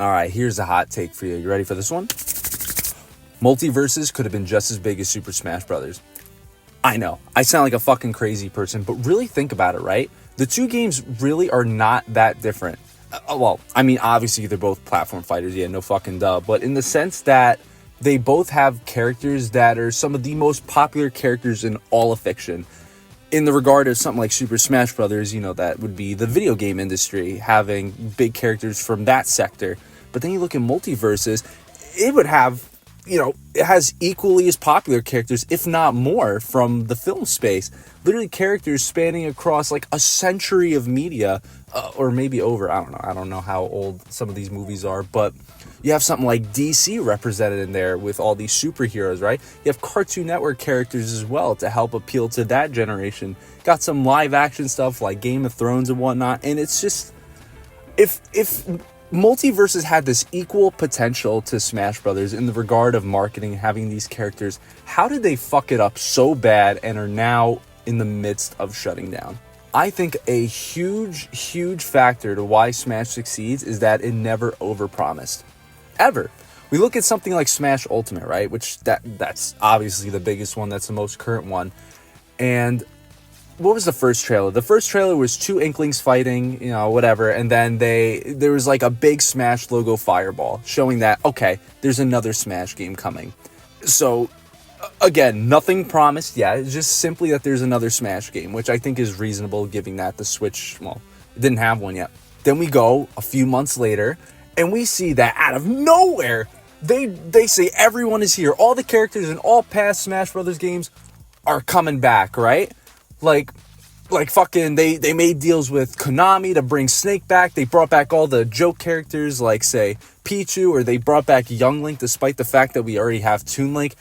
All right, here's a hot take for you. You ready for this one? MultiVersus could have been just as big as Super Smash Bros. I know, I sound like a fucking crazy person, but really think about it, right? The two games really are not that different. Well, I mean, obviously they're both platform fighters, yeah, no fucking duh, but in the sense that they both have characters that are some of the most popular characters in all of fiction. In the regard of something like Super Smash Brothers, that would be the video game industry having big characters from that sector. But then you look at MultiVersus, it would have, it has equally as popular characters, if not more, from the film space. Literally characters spanning across like a century of media, or maybe over. I don't know how old some of these movies are, but you have something like DC represented in there with all these superheroes, right? You have Cartoon Network characters as well to help appeal to that generation. Got some live action stuff like Game of Thrones and whatnot. And it's just, if MultiVersus had this equal potential to Smash Brothers in the regard of marketing, having these characters, how did they fuck it up so bad and are now in the midst of shutting down? I think a huge factor to why Smash succeeds is that it never overpromised. Ever. We look at something like Smash Ultimate, right? Which that's obviously the biggest one. That's the most current one. And what was the first trailer? The first trailer was two Inklings fighting, whatever. And then there was like a big Smash logo fireball showing that, okay, there's another Smash game coming. So again, nothing promised yet. It's just simply that there's another Smash game, which I think is reasonable given that the Switch, it didn't have one yet. Then we go a few months later and we see that out of nowhere, they say everyone is here. All the characters in all past Smash Brothers games are coming back, right? Like fucking, they made deals with Konami to bring Snake back. They brought back all the joke characters like, say, Pichu, or they brought back Young Link despite the fact that we already have Toon Link.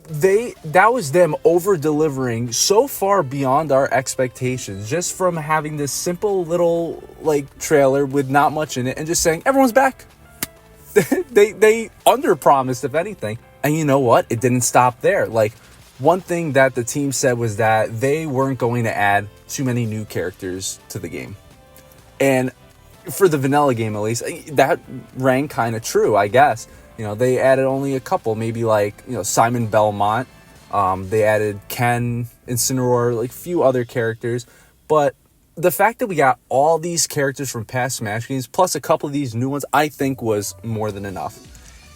That was them over-delivering so far beyond our expectations just from having this simple little, trailer with not much in it and just saying, everyone's back. They under-promised, if anything. And you know what? It didn't stop there. One thing that the team said was that they weren't going to add too many new characters to the game. And for the vanilla game, at least, that rang kind of true, I guess. They added only a couple, maybe Simon Belmont. They added Ken, Incineroar, a few other characters. But the fact that we got all these characters from past Smash games, plus a couple of these new ones, I think was more than enough.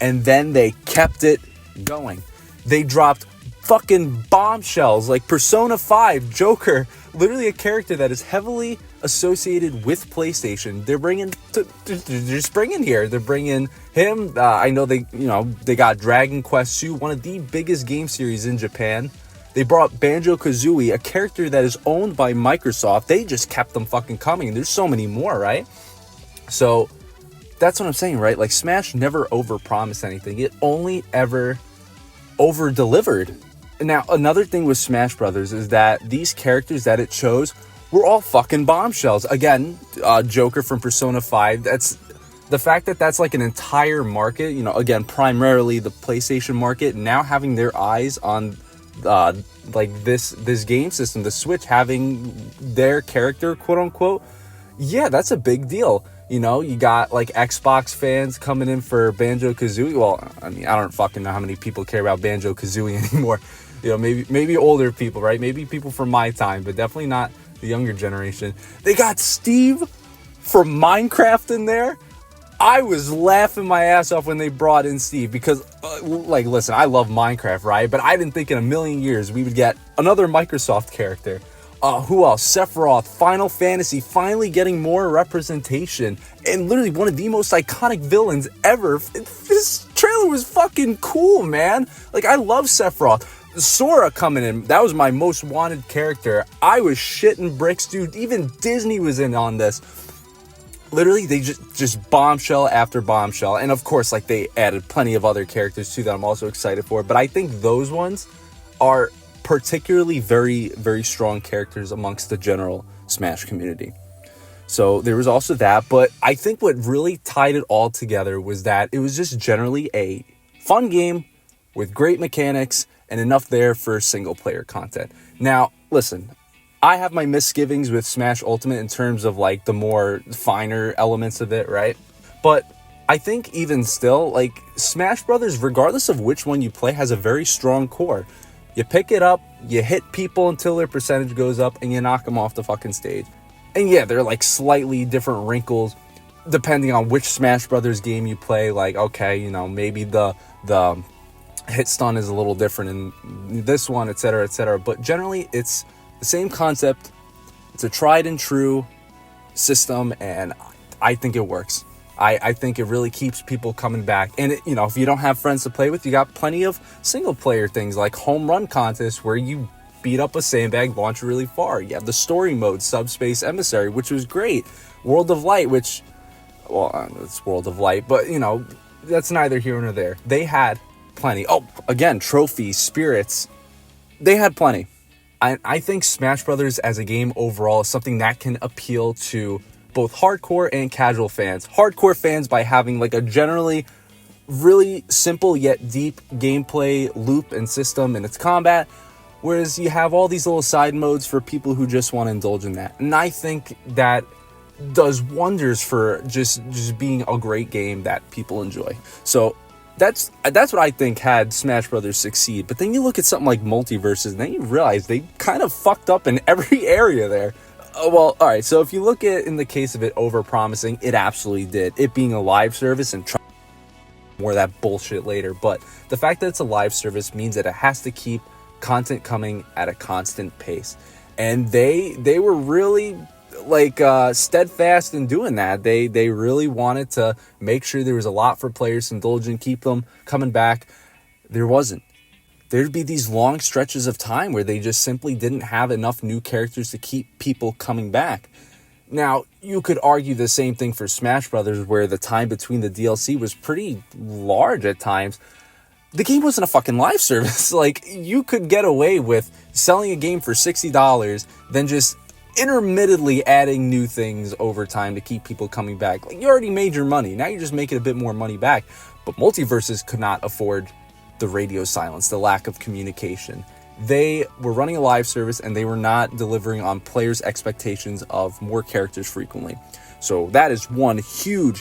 And then they kept it going. They dropped fucking bombshells like Persona 5, Joker, literally a character that is heavily associated with PlayStation. They're just bringing here. They're bringing him. I know they got Dragon Quest II, one of the biggest game series in Japan. They brought Banjo-Kazooie, a character that is owned by Microsoft. They just kept them fucking coming. There's so many more, right? So that's what I'm saying, right? Smash never overpromised anything. It only ever over-delivered. Now, another thing with Smash Brothers is that these characters that it chose were all fucking bombshells. Again, Joker from Persona 5, that's the fact that that's an entire market, again, primarily the PlayStation market, now having their eyes on this game system, the Switch, having their character, quote unquote, yeah, that's a big deal. You got Xbox fans coming in for Banjo-Kazooie. Well, I mean, I don't fucking know how many people care about Banjo-Kazooie anymore. Maybe older people, right? Maybe people from my time, but definitely not the younger generation. They got Steve from Minecraft in there. I was laughing my ass off when they brought in Steve because, listen, I love Minecraft, right? But I didn't think in a million years we would get another Microsoft character. Who else? Sephiroth, Final Fantasy, finally getting more representation. And literally one of the most iconic villains ever. This trailer was fucking cool, man. I love Sephiroth. Sora coming in, that was my most wanted character. I was shitting bricks, dude. Even Disney was in on this. Literally, they just bombshell after bombshell. And of course, they added plenty of other characters too that I'm also excited for. But I think those ones are particularly very, very strong characters amongst the general Smash community. So there was also that. But I think what really tied it all together was that it was just generally a fun game with great mechanics and enough there for single player content. Now, listen, I have my misgivings with Smash Ultimate in terms of the more finer elements of it, right? But I think even still, like, Smash Brothers, regardless of which one you play, has a very strong core. You pick it up, you hit people until their percentage goes up, and you knock them off the fucking stage. And yeah, they're like slightly different wrinkles depending on which Smash Brothers game you play. Like, okay, you know, maybe the hit stun is a little different in this one, etc., etc. But generally, it's the same concept. It's a tried and true system, and I think it works. I think it really keeps people coming back. And, you know, if you don't have friends to play with, you got plenty of single-player things like home run contests where you beat up a sandbag, launch really far. You have the story mode, Subspace Emissary, which was great. World of Light, which, well, it's World of Light, but, you know, that's neither here nor there. They had plenty. Oh, again, trophies, spirits. They had plenty. I think Smash Brothers as a game overall is something that can appeal to both hardcore and casual fans. Hardcore fans by having like a generally really simple yet deep gameplay loop and system in its combat, whereas you have all these little side modes for people who just want to indulge in that. And I think that does wonders for just being a great game that people enjoy. So that's what I think had Smash Brothers succeed. But then you look at something like MultiVersus, and then you realize they kind of fucked up in every area there. Well, all right, so if you look at in the case of it over-promising, it absolutely did. It being a live service and trying more of that bullshit later. But the fact that it's a live service means that it has to keep content coming at a constant pace. And they were really like steadfast in doing that. They really wanted to make sure there was a lot for players to indulge in, keep them coming back. There wasn't. There'd be these long stretches of time where they just simply didn't have enough new characters to keep people coming back. Now, you could argue the same thing for Smash Brothers, where the time between the DLC was pretty large at times. The game wasn't a fucking live service. Like, you could get away with selling a game for $60, then just intermittently adding new things over time to keep people coming back. Like, you already made your money. Now you're just making a bit more money back. But MultiVersus could not afford the radio silence, the lack of communication. They were running a live service and they were not delivering on players' expectations of more characters frequently. So that is one huge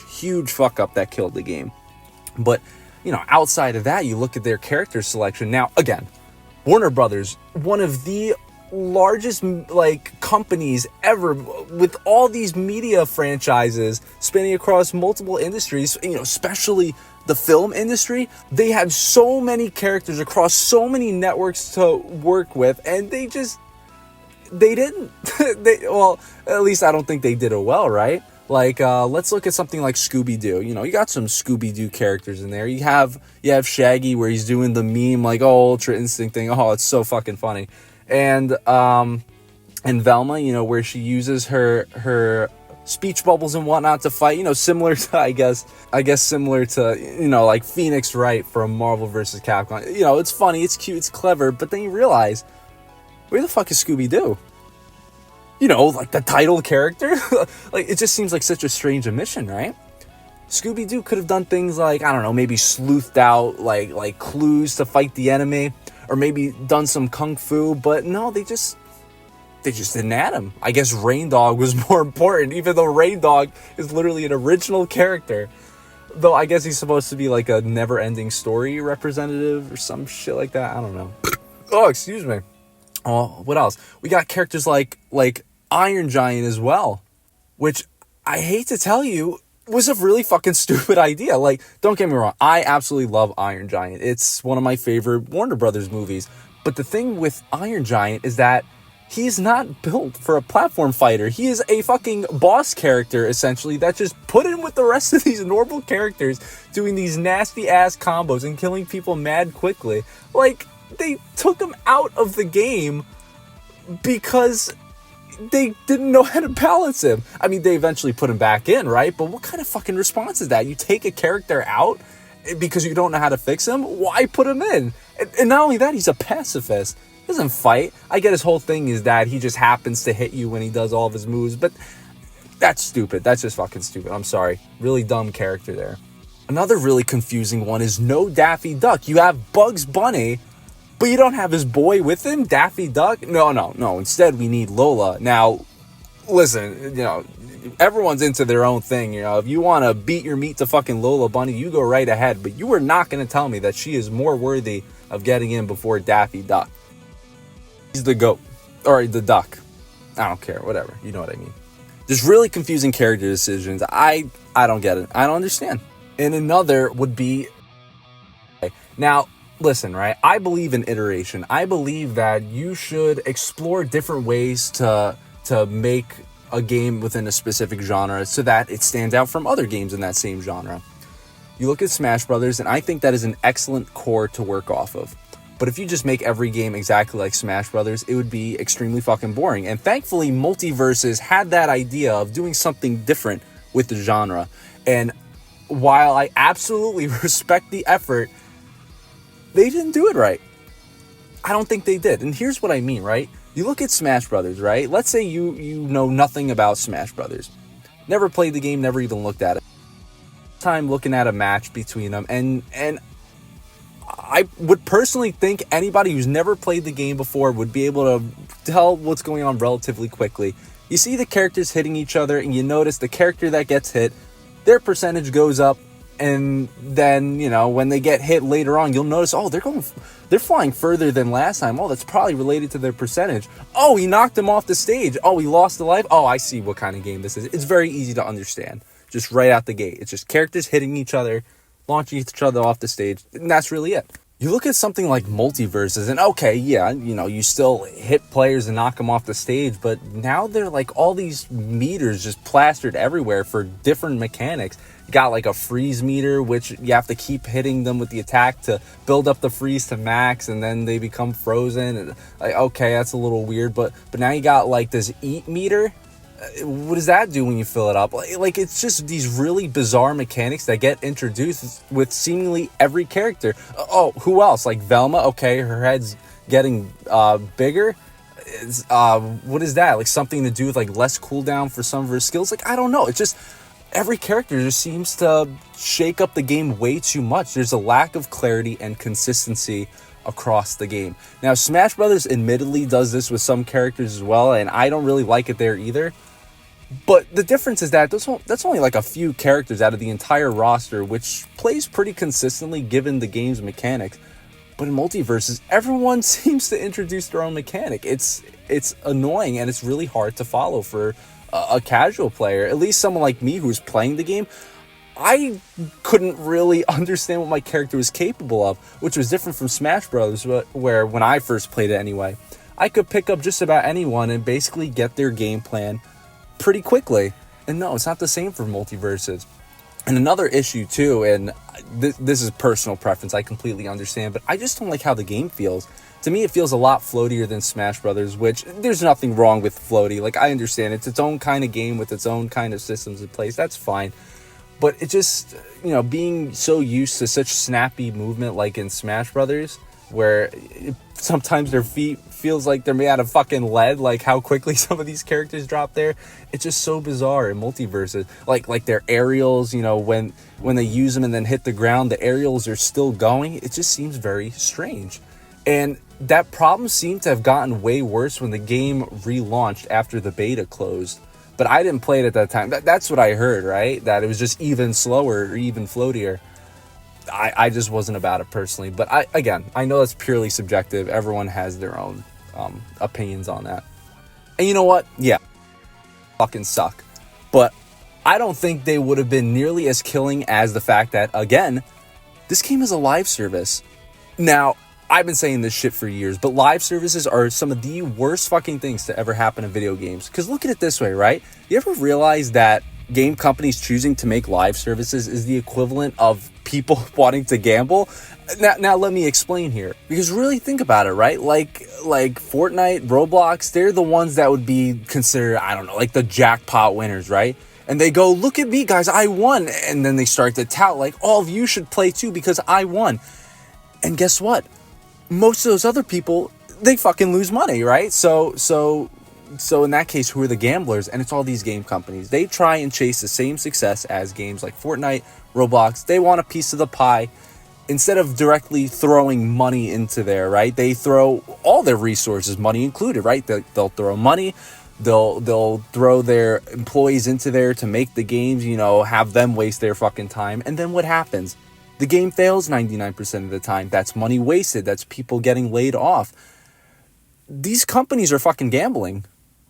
fuck up that killed the game. But, you know, outside of that, you look at their character selection. Now, again, Warner Brothers, one of the largest like companies ever, with all these media franchises spanning across multiple industries, you know, especially the film industry. They had so many characters across so many networks to work with, and they didn't well, at least I don't think they did it well, right? Like, let's look at something like Scooby-Doo. You know, you got some Scooby-Doo characters in there. You have Shaggy, where he's doing the meme, like, oh, Ultra Instinct thing. Oh, it's so fucking funny. And Velma, you know, where she uses her speech bubbles and whatnot to fight, you know, similar to, I guess similar to, you know, like Phoenix Wright from Marvel vs. Capcom. You know, it's funny, it's cute, it's clever, but then you realize, where the fuck is Scooby-Doo? You know, like the title character? Like, it just seems like such a strange omission, right? Scooby-Doo could have done things like, I don't know, maybe sleuthed out like clues to fight the enemy, or maybe done some kung fu, but no, they just didn't add him. I guess Rain Dog was more important, even though Rain Dog is literally an original character. Though I guess he's supposed to be like a never-ending story representative or some shit like that. I don't know. Oh, excuse me. Oh, what else? We got characters like Iron Giant as well, which I hate to tell you was a really fucking stupid idea. Like, don't get me wrong, I absolutely love Iron Giant. It's one of my favorite Warner Brothers movies. But the thing with Iron Giant is that he's not built for a platform fighter. He is a fucking boss character, essentially, that just put in with the rest of these normal characters doing these nasty-ass combos and killing people mad quickly. Like, they took him out of the game because they didn't know how to balance him. I mean, they eventually put him back in, right? But what kind of fucking response is that? You take a character out because you don't know how to fix him? Why put him in? And not only that, he's a pacifist. He doesn't fight. I get his whole thing is that he just happens to hit you when he does all of his moves, but that's stupid. That's just fucking stupid. I'm sorry. Really dumb character there. Another really confusing one is no Daffy Duck. You have Bugs Bunny, but you don't have his boy with him, Daffy Duck? No. Instead, we need Lola. Now, listen, you know, everyone's into their own thing. You know, if you want to beat your meat to fucking Lola Bunny, you go right ahead. But you are not going to tell me that she is more worthy of getting in before Daffy Duck. He's the goat. Or the duck. I don't care. Whatever. You know what I mean. Just really confusing character decisions. I don't get it. I don't understand. And another would be... Now, listen, right? I believe in iteration. I believe that you should explore different ways to make a game within a specific genre so that it stands out from other games in that same genre. You look at Smash Brothers, and I think that is an excellent core to work off of. But if you just make every game exactly like Smash Brothers, it would be extremely fucking boring. And thankfully, MultiVersus had that idea of doing something different with the genre. And while I absolutely respect the effort, they didn't do it right. I don't think they did. And here's what I mean, right? You look at Smash Brothers, right? Let's say you know nothing about Smash Brothers. Never played the game, never even looked at it. Time looking at a match between them, and I would personally think anybody who's never played the game before would be able to tell what's going on relatively quickly. You see the characters hitting each other, and you notice the character that gets hit, their percentage goes up, and then, you know, when they get hit later on, you'll notice, oh, they're flying further than last time. Oh, that's probably related to their percentage. Oh, he knocked him off the stage. Oh, he lost a life. Oh, I see what kind of game this is. It's very easy to understand. Just right out the gate. It's just characters hitting each other, launching each other off the stage, and that's really it. You look at something like MultiVersus, and okay, yeah, you know, you still hit players and knock them off the stage, but now they're like all these meters just plastered everywhere for different mechanics. You got like a freeze meter, which you have to keep hitting them with the attack to build up the freeze to max, and then they become frozen. And like, okay, that's a little weird, but now you got like this eat meter. What does that do when you fill it up? Like, it's just these really bizarre mechanics that get introduced with seemingly every character. Oh, who else? Like Velma, okay, her head's getting bigger. What is that? Like something to do with like less cooldown for some of her skills? Like, I don't know. It's just every character just seems to shake up the game way too much. There's a lack of clarity and consistency across the game. Now, Smash Brothers admittedly does this with some characters as well, and I don't really like it there either. But the difference is that that's only like a few characters out of the entire roster, which plays pretty consistently given the game's mechanics. But in MultiVersus, everyone seems to introduce their own mechanic. It's annoying, and it's really hard to follow for a casual player. At least someone like me who's playing the game, I couldn't really understand what my character was capable of, which was different from Smash Bros., where when I first played it anyway, I could pick up just about anyone and basically get their game plan pretty quickly. And no, it's not the same for MultiVersus. And another issue too, and this is personal preference, I completely understand, but I just don't like how the game feels. To me, it feels a lot floatier than Smash Brothers, which there's nothing wrong with floaty. Like, I understand it's its own kind of game with its own kind of systems in place. That's fine. But it just, you know, being so used to such snappy movement like in Smash Brothers, where sometimes their feet feels like they're made out of fucking lead, like how quickly some of these characters drop there. It's just so bizarre in MultiVersus. Like their aerials, you know, when they use them and then hit the ground, the aerials are still going. It just seems very strange. And that problem seemed to have gotten way worse when the game relaunched after the beta closed. But I didn't play it at that time. That's what I heard, right? That it was just even slower or even floatier. I just wasn't about it personally. But I know that's purely subjective. Everyone has their own opinions on that. And you know what? Yeah, fucking suck. But I don't think they would have been nearly as killing as the fact that, again, this game is a live service. Now, I've been saying this shit for years, but live services are some of the worst fucking things to ever happen in video games. Because look at it this way, right? You ever realize that game companies choosing to make live services is the equivalent of people wanting to gamble? Now let me explain here. Because really think about it, right? Like Fortnite, Roblox, they're the ones that would be considered, I don't know, like the jackpot winners, right? And they go, look at me, guys, I won. And then they start to tout like, all of you should play too because I won. And guess what? Most of those other people, they fucking lose money, right? So in that case, who are the gamblers? And it's all these game companies. They try and chase the same success as games like Fortnite, Roblox. They want a piece of the pie. Instead of directly throwing money into there, right? They throw all their resources, money included, right? They'll throw money, They'll throw their employees into there to make the games, have them waste their fucking time. And then what happens? The game fails 99% of the time. That's money wasted. That's people getting laid off. These companies are fucking gambling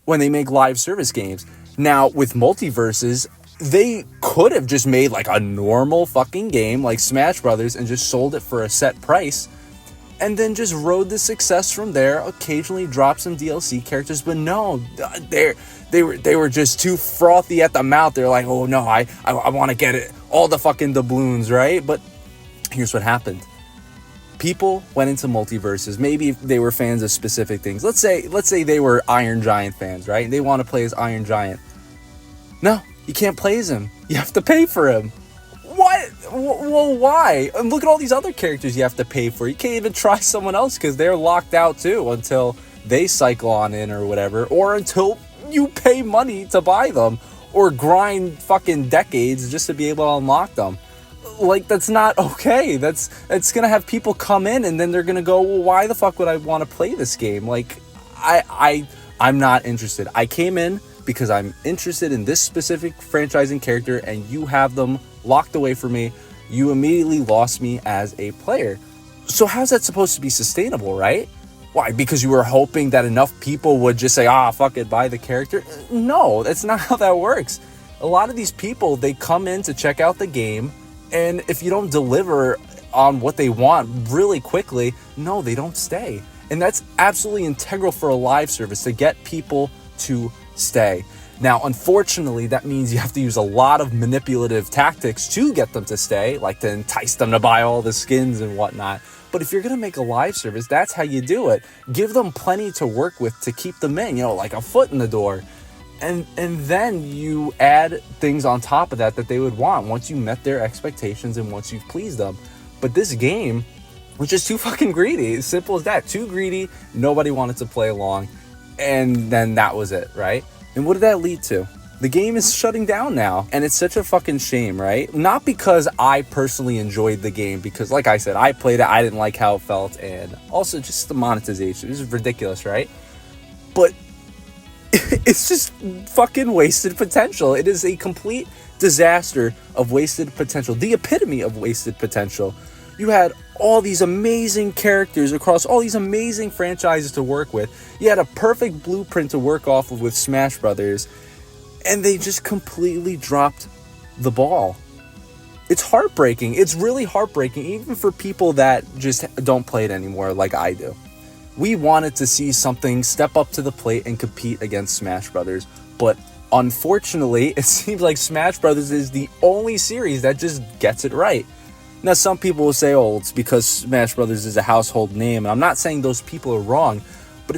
when they make live service games. Now, with MultiVersus, they could have just made like a normal fucking game like Smash Brothers and just sold it for a set price and then just rode the success from there, occasionally drop some DLC characters. But no, they were just too frothy at the mouth. They're like, oh no, I want to get it, all the fucking doubloons, right? But here's what happened. People went into MultiVersus. Maybe they were fans of specific things. Let's say they were Iron Giant fans, right? They want to play as Iron Giant. No, you can't play as him. You have to pay for him. What? Well, why? And look at all these other characters you have to pay for. You can't even try someone else because they're locked out too until they cycle on in or whatever, or until you pay money to buy them or grind fucking decades just to be able to unlock them. Like, that's not okay. It's gonna have people come in and then they're gonna go, well, why the fuck would I want to play this game? Like, I'm not interested. I came in because I'm interested in this specific franchising character, and you have them locked away from me. You immediately lost me as a player. So how's that supposed to be sustainable, right? Why? Because you were hoping that enough people would just say, fuck it, buy the character? No, that's not how that works. A lot of these people, they come in to check out the game, and if you don't deliver on what they want really quickly, no, they don't stay. And that's absolutely integral for a live service, to get people to stay. Now, unfortunately, that means you have to use a lot of manipulative tactics to get them to stay, like to entice them to buy all the skins and whatnot. But if you're going to make a live service, that's how you do it. Give them plenty to work with to keep them in, like a foot in the door. And then you add things on top of that they would want once you met their expectations and once you've pleased them. But this game was just too fucking greedy. As simple as that. Too greedy. Nobody wanted to play along. And then that was it, right? And what did that lead to? The game is shutting down now. And it's such a fucking shame, right? Not because I personally enjoyed the game, because like I said, I played it, I didn't like how it felt, and also just the monetization. It was ridiculous, right? But it's just fucking wasted potential. It is a complete disaster of wasted potential. The epitome of wasted potential. You had all these amazing characters across all these amazing franchises to work with. You had a perfect blueprint to work off of with Smash Brothers, and they just completely dropped the ball. It's heartbreaking. It's really heartbreaking, even for people that just don't play it anymore like I do. We wanted to see something step up to the plate and compete against Smash Brothers, but unfortunately, it seems like Smash Brothers is the only series that just gets it right. Now, some people will say, it's because Smash Brothers is a household name, and I'm not saying those people are wrong, but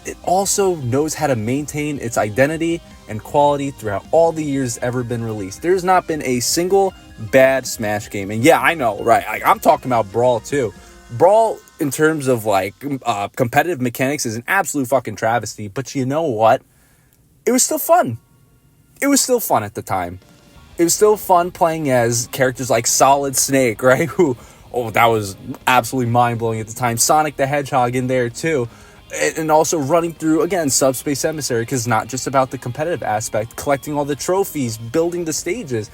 it also knows how to maintain its identity and quality throughout all the years ever been released. There's not been a single bad Smash game, and yeah, I know, right? I'm talking about Brawl too. Brawl, in terms of competitive mechanics, is an absolute fucking travesty. But you know what? It was still fun. It was still fun at the time. It was still fun playing as characters like Solid Snake, right? That was absolutely mind-blowing at the time. Sonic the Hedgehog in there too. And also running through, again, Subspace Emissary, because it's not just about the competitive aspect, collecting all the trophies, building the stages.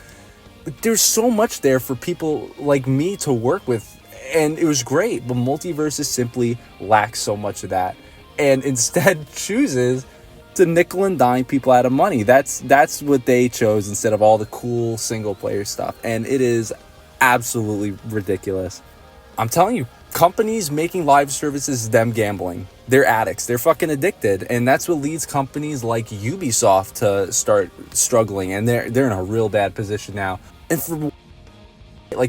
There's so much there for people like me to work with. And it was great, but MultiVersus simply lacks so much of that, and instead chooses to nickel and dime people out of money. That's what they chose instead of all the cool single player stuff, and it is absolutely ridiculous. I'm telling you, companies making live services, them gambling. They're addicts. They're fucking addicted, and that's what leads companies like Ubisoft to start struggling, and they're in a real bad position now. And for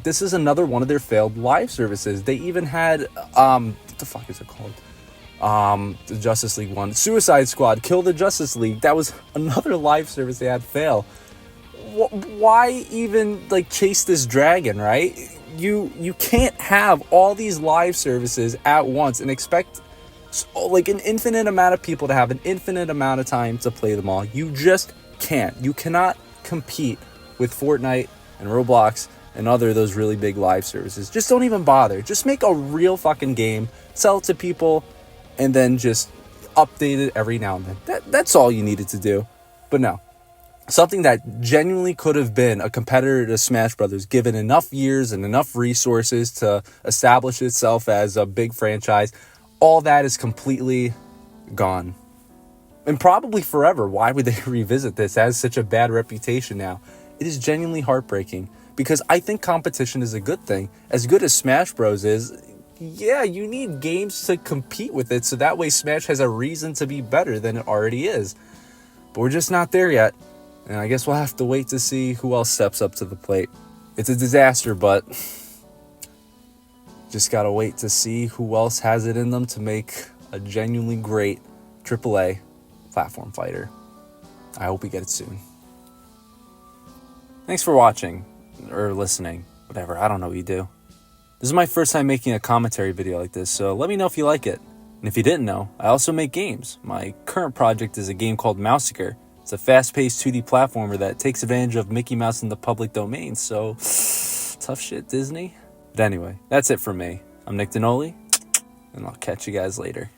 this is another one of their failed live services. They even had what the fuck is it called? The Justice League one, Suicide Squad, Kill the Justice League. That was another live service they had fail. Why even chase this dragon, right? You can't have all these live services at once and expect an infinite amount of people to have an infinite amount of time to play them all. You just can't. You cannot compete with Fortnite and Roblox and other those really big live services. Just don't even bother. Just make a real fucking game, sell it to people, and then just update it every now and then. That's all you needed to do. But no. Something that genuinely could have been a competitor to Smash Brothers, given enough years and enough resources to establish itself as a big franchise, all that is completely gone. And probably forever. Why would they revisit this? It has such a bad reputation now. It is genuinely heartbreaking, because I think competition is a good thing. As good as Smash Bros is, yeah, you need games to compete with it, so that way Smash has a reason to be better than it already is. But we're just not there yet. And I guess we'll have to wait to see who else steps up to the plate. It's a disaster, but just gotta wait to see who else has it in them to make a genuinely great AAA platform fighter. I hope we get it soon. Thanks for watching, or listening, whatever. I don't know what you do. This is my first time making a commentary video like this, so let me know if you like it. And if you didn't know, I also make games. My current project is a game called Mouseiger. It's a fast-paced 2D platformer that takes advantage of Mickey Mouse in the public domain, so tough shit, Disney. But anyway, that's it from me. I'm Nick Denoli, and I'll catch you guys later.